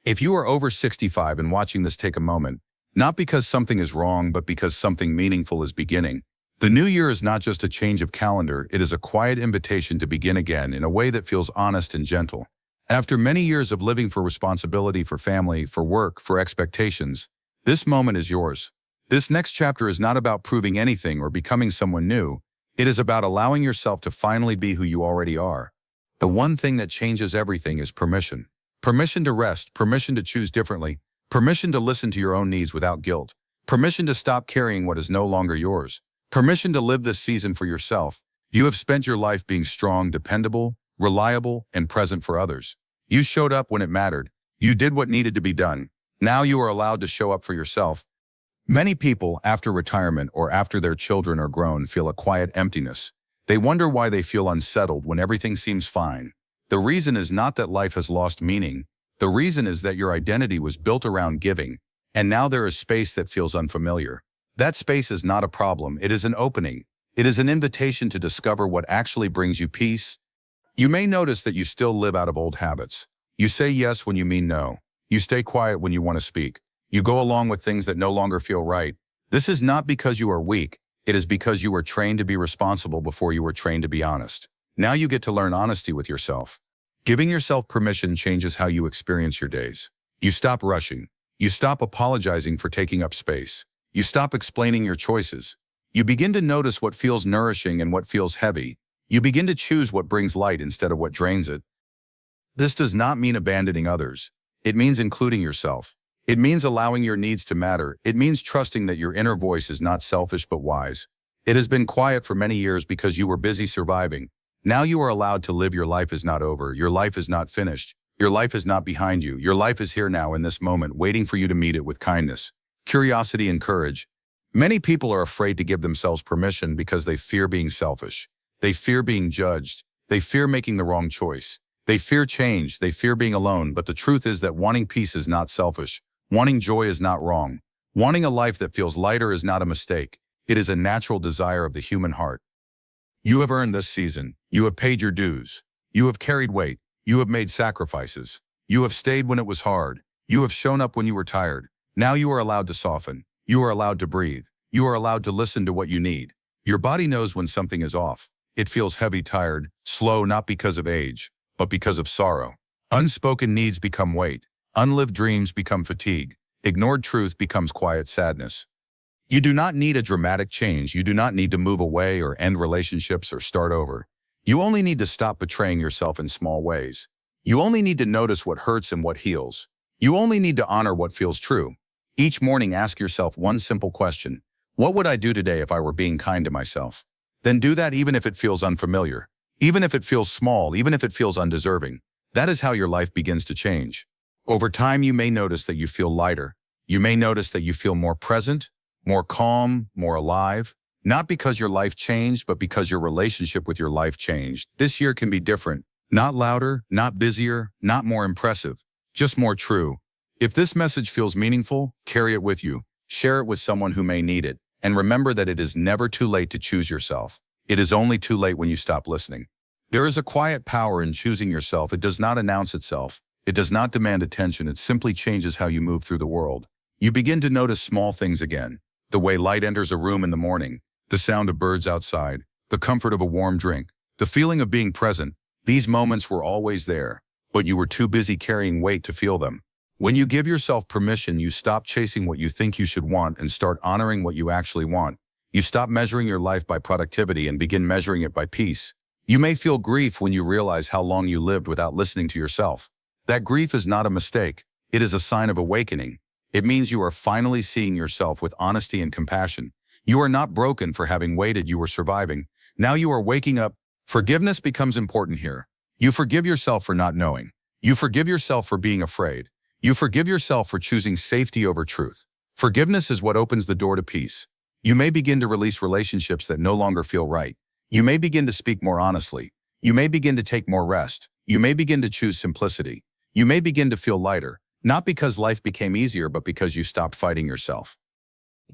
If you are over 65 and watching this, take a moment, not because something is wrong, but because something meaningful is beginning. The new year is not just a change of calendar, it is a quiet invitation to begin again in a way that feels honest and gentle. After many years of living for responsibility, for family, for work, for expectations, this moment is yours. This next chapter is not about proving anything or becoming someone new. It is about allowing yourself to finally be who you already are. The one thing that changes everything is permission. Permission to rest, permission to choose differently, permission to listen to your own needs without guilt, permission to stop carrying what is no longer yours, permission to live this season for yourself. You have spent your life being strong, dependable, reliable, and present for others. You showed up when it mattered. You did what needed to be done. Now you are allowed to show up for yourself. Many people, after retirement or after their children are grown, feel a quiet emptiness. They wonder why they feel unsettled when everything seems fine. The reason is not that life has lost meaning. The reason is that your identity was built around giving, and now there is space that feels unfamiliar. That space is not a problem, it is an opening. It is an invitation to discover what actually brings you peace. You may notice that you still live out of old habits. You say yes when you mean no. You stay quiet when you want to speak. You go along with things that no longer feel right. This is not because you are weak. It is because you were trained to be responsible before you were trained to be honest. Now you get to learn honesty with yourself. Giving yourself permission changes how you experience your days. You stop rushing. You stop apologizing for taking up space. You stop explaining your choices. You begin to notice what feels nourishing and what feels heavy. You begin to choose what brings light instead of what drains it. This does not mean abandoning others. It means including yourself. It means allowing your needs to matter. It means trusting that your inner voice is not selfish but wise. It has been quiet for many years because you were busy surviving. Now you are allowed to live. Your life is not over. Your life is not finished. Your life is not behind you. Your life is here now in this moment, waiting for you to meet it with kindness, curiosity, and courage. Many people are afraid to give themselves permission because they fear being selfish. They fear being judged. They fear making the wrong choice. They fear change. They fear being alone. But the truth is that wanting peace is not selfish. Wanting joy is not wrong. Wanting a life that feels lighter is not a mistake. It is a natural desire of the human heart. You have earned this season. You have paid your dues. You have carried weight. You have made sacrifices. You have stayed when it was hard. You have shown up when you were tired. Now you are allowed to soften. You are allowed to breathe. You are allowed to listen to what you need. Your body knows when something is off. It feels heavy, tired, slow, not because of age, but because of sorrow. Unspoken needs become weight. Unlived dreams become fatigue. Ignored truth becomes quiet sadness. You do not need a dramatic change. You do not need to move away or end relationships or start over. You only need to stop betraying yourself in small ways. You only need to notice what hurts and what heals. You only need to honor what feels true. Each morning, ask yourself one simple question. What would I do today if I were being kind to myself? Then do that even if it feels unfamiliar, even if it feels small, even if it feels undeserving. That is how your life begins to change. Over time, you may notice that you feel lighter. You may notice that you feel more present, more calm, more alive. Not because your life changed, but because your relationship with your life changed. This year can be different. Not louder, not busier, not more impressive, just more true. If this message feels meaningful, carry it with you. Share it with someone who may need it. And remember that it is never too late to choose yourself. It is only too late when you stop listening. There is a quiet power in choosing yourself. It does not announce itself. It does not demand attention. It simply changes how you move through the world. You begin to notice small things again. The way light enters a room in the morning, the sound of birds outside, the comfort of a warm drink, the feeling of being present. These moments were always there, but you were too busy carrying weight to feel them. When you give yourself permission, you stop chasing what you think you should want and start honoring what you actually want. You stop measuring your life by productivity and begin measuring it by peace. You may feel grief when you realize how long you lived without listening to yourself. That grief is not a mistake. It is a sign of awakening. It means you are finally seeing yourself with honesty and compassion. You are not broken for having waited. You were surviving. Now you are waking up. Forgiveness becomes important here. You forgive yourself for not knowing. You forgive yourself for being afraid. You forgive yourself for choosing safety over truth. Forgiveness is what opens the door to peace. You may begin to release relationships that no longer feel right. You may begin to speak more honestly. You may begin to take more rest. You may begin to choose simplicity. You may begin to feel lighter, not because life became easier, but because you stopped fighting yourself.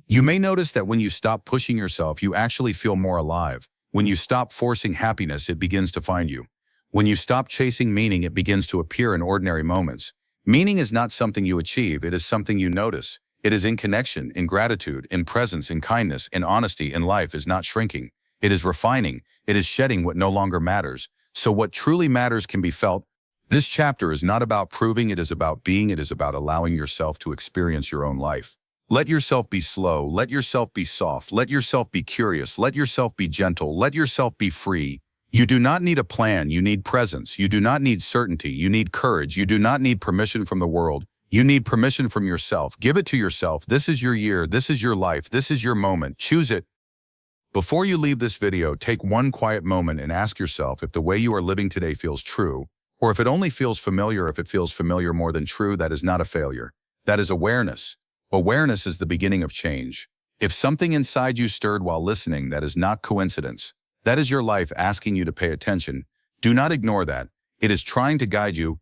You may notice that when you stop pushing yourself, you actually feel more alive. When you stop forcing happiness, it begins to find you. When you stop chasing meaning, it begins to appear in ordinary moments. Meaning is not something you achieve, it is something you notice. It is in connection, in gratitude, in presence, in kindness, in honesty, in life is not shrinking. It is refining. It is shedding what no longer matters. So what truly matters can be felt. This chapter is not about proving, it is about being, it is about allowing yourself to experience your own life. Let yourself be slow, let yourself be soft, let yourself be curious, let yourself be gentle, let yourself be free. You do not need a plan, you need presence. You do not need certainty, you need courage. You do not need permission from the world. You need permission from yourself. Give it to yourself. This is your year, this is your life, this is your moment. Choose it. Before you leave this video, take one quiet moment and ask yourself if the way you are living today feels true, or if it only feels familiar. If it feels familiar more than true, that is not a failure. That is awareness. Awareness is the beginning of change. If something inside you stirred while listening, that is not coincidence. That is your life asking you to pay attention. Do not ignore that. It is trying to guide you.